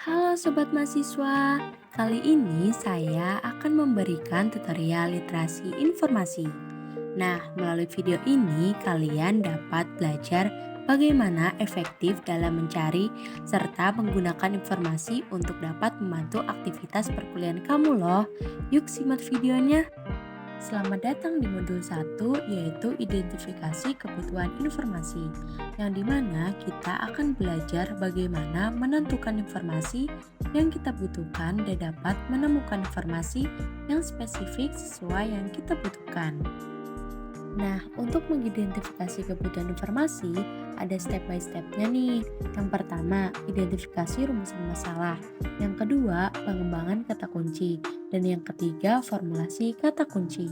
Halo Sobat Mahasiswa, kali ini saya akan memberikan tutorial literasi informasi. Nah, melalui video ini kalian dapat belajar bagaimana efektif dalam mencari serta menggunakan informasi untuk dapat membantu aktivitas perkuliahan kamu loh. Yuk simak videonya. Selamat datang di modul satu, yaitu identifikasi kebutuhan informasi, yang dimana kita akan belajar bagaimana menentukan informasi yang kita butuhkan dan dapat menemukan informasi yang spesifik sesuai yang kita butuhkan. Nah, untuk mengidentifikasi kebutuhan informasi, ada step by stepnya nih. Yang pertama, identifikasi rumusan masalah. Yang kedua, pengembangan kata kunci. Dan yang ketiga, formulasi kata kunci.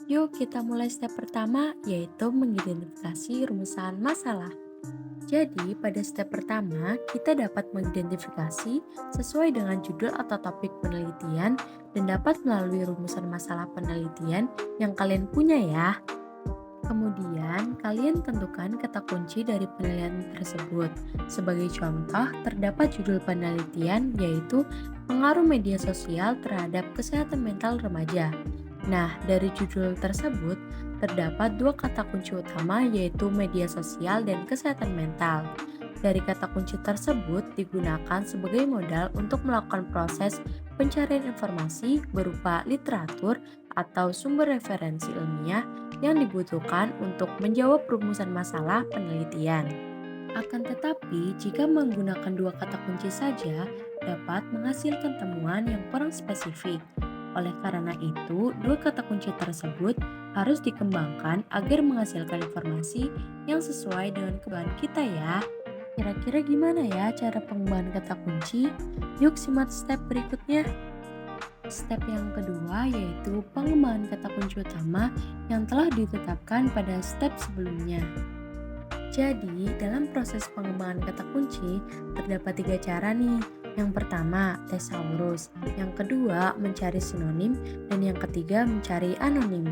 Yuk kita mulai step pertama, yaitu mengidentifikasi rumusan masalah. Jadi pada step pertama, kita dapat mengidentifikasi sesuai dengan judul atau topik penelitian dan dapat melalui rumusan masalah penelitian yang kalian punya ya. Kemudian, kalian tentukan kata kunci dari penelitian tersebut. Sebagai contoh, terdapat judul penelitian yaitu pengaruh media sosial terhadap kesehatan mental remaja. Nah, dari judul tersebut, terdapat dua kata kunci utama yaitu media sosial dan kesehatan mental. Dari kata kunci tersebut digunakan sebagai modal untuk melakukan proses pencarian informasi berupa literatur atau sumber referensi ilmiah yang dibutuhkan untuk menjawab rumusan masalah penelitian. Akan tetapi, jika menggunakan dua kata kunci saja, dapat menghasilkan temuan yang kurang spesifik. Oleh karena itu, dua kata kunci tersebut harus dikembangkan agar menghasilkan informasi yang sesuai dengan kebutuhan kita ya. Kira-kira gimana ya cara pengembangan kata kunci? Yuk simak step berikutnya. Step yang kedua yaitu pengembangan kata kunci utama yang telah ditetapkan pada step sebelumnya. Jadi, dalam proses pengembangan kata kunci, terdapat tiga cara nih. Yang pertama, thesaurus. Yang kedua, mencari sinonim. Dan yang ketiga, mencari anonim.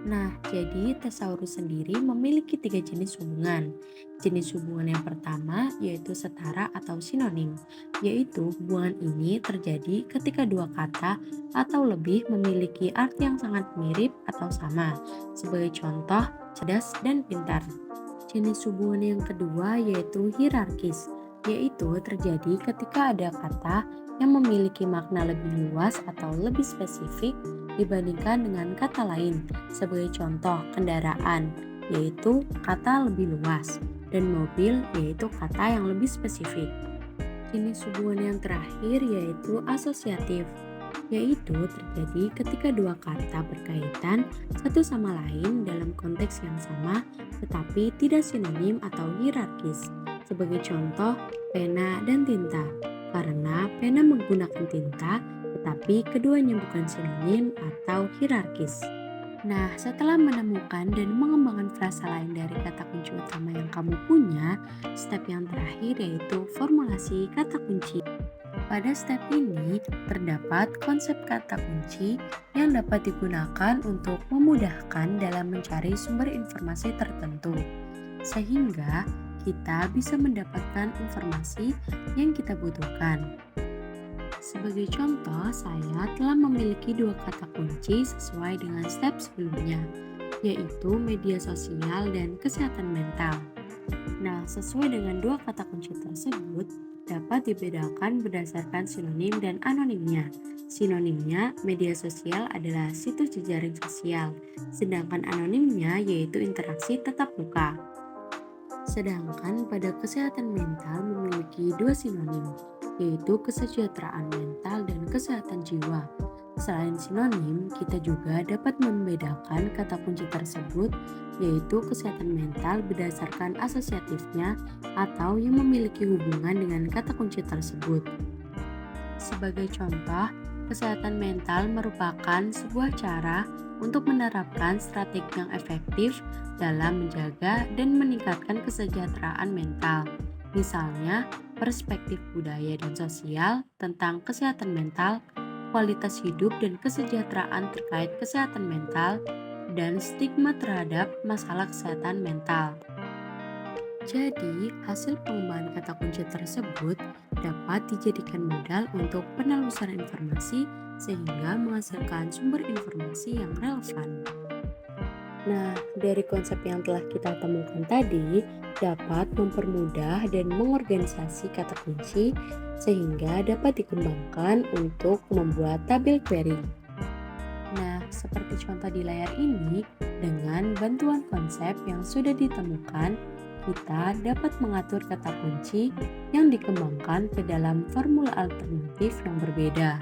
Nah, jadi thesaurus sendiri memiliki tiga jenis hubungan. Jenis hubungan yang pertama yaitu setara atau sinonim, yaitu hubungan ini terjadi ketika dua kata atau lebih memiliki arti yang sangat mirip atau sama. Sebagai contoh, cerdas dan pintar. Jenis hubungan yang kedua yaitu hierarkis, yaitu terjadi ketika ada kata yang memiliki makna lebih luas atau lebih spesifik dibandingkan dengan kata lain. Sebagai contoh, kendaraan, yaitu kata lebih luas, dan mobil, yaitu kata yang lebih spesifik. Jenis hubungan yang terakhir yaitu asosiatif, yaitu terjadi ketika dua kata berkaitan satu sama lain dalam konteks yang sama tetapi tidak sinonim atau hierarkis. Sebagai contoh, pena dan tinta. Karena pena menggunakan tinta, tetapi keduanya bukan sinonim atau hierarkis. Nah, setelah menemukan dan mengembangkan frasa lain dari kata kunci utama yang kamu punya, step yang terakhir yaitu formulasi kata kunci. Pada step ini, terdapat konsep kata kunci yang dapat digunakan untuk memudahkan dalam mencari sumber informasi tertentu, sehingga kita bisa mendapatkan informasi yang kita butuhkan. Sebagai contoh, saya telah memiliki dua kata kunci sesuai dengan step sebelumnya, yaitu media sosial dan kesehatan mental. Nah, sesuai dengan dua kata kunci tersebut, dapat dibedakan berdasarkan sinonim dan anonimnya. Sinonimnya, media sosial adalah situs jejaring sosial, sedangkan anonimnya yaitu interaksi tatap muka. Sedangkan pada kesehatan mental memiliki dua sinonim, yaitu kesejahteraan mental dan kesehatan jiwa. Selain sinonim, kita juga dapat membedakan kata kunci tersebut, yaitu kesehatan mental berdasarkan asosiatifnya atau yang memiliki hubungan dengan kata kunci tersebut. Sebagai contoh, kesehatan mental merupakan sebuah cara untuk menerapkan strategi yang efektif dalam menjaga dan meningkatkan kesejahteraan mental. Misalnya, perspektif budaya dan sosial tentang kesehatan mental, kualitas hidup dan kesejahteraan terkait kesehatan mental, dan stigma terhadap masalah kesehatan mental. Jadi, hasil pengembangan kata kunci tersebut dapat dijadikan modal untuk penelusuran informasi sehingga menghasilkan sumber informasi yang relevan. Nah, dari konsep yang telah kita temukan tadi, dapat mempermudah dan mengorganisasi kata kunci sehingga dapat dikembangkan untuk membuat tabel query. Nah, seperti contoh di layar ini, dengan bantuan konsep yang sudah ditemukan, kita dapat mengatur kata kunci yang dikembangkan ke dalam formula alternatif yang berbeda.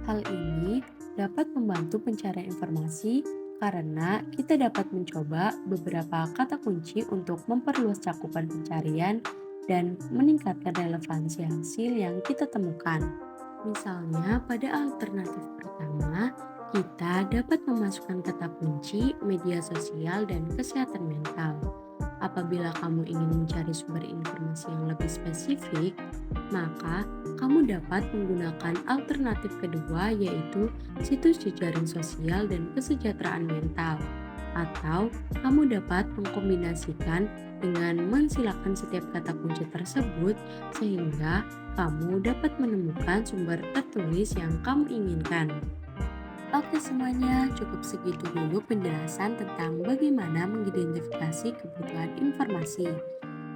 Hal ini dapat membantu pencarian informasi karena kita dapat mencoba beberapa kata kunci untuk memperluas cakupan pencarian dan meningkatkan relevansi hasil yang kita temukan. Misalnya, pada alternatif pertama, kita dapat memasukkan kata kunci media sosial dan kesehatan mental. Apabila kamu ingin mencari sumber informasi yang lebih spesifik, maka kamu dapat menggunakan alternatif kedua, yaitu situs jejaring sosial dan kesejahteraan mental. Atau kamu dapat mengkombinasikan dengan mensilakan setiap kata kunci tersebut sehingga kamu dapat menemukan sumber tertulis yang kamu inginkan. Oke semuanya, cukup segitu dulu penjelasan tentang bagaimana mengidentifikasi kebutuhan informasi.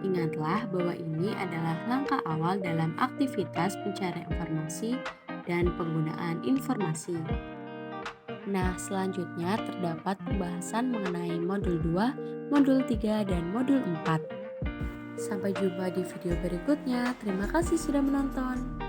Ingatlah bahwa ini adalah langkah awal dalam aktivitas pencarian informasi dan penggunaan informasi. Nah, selanjutnya terdapat pembahasan mengenai modul 2, modul 3, dan modul 4. Sampai jumpa di video berikutnya. Terima kasih sudah menonton.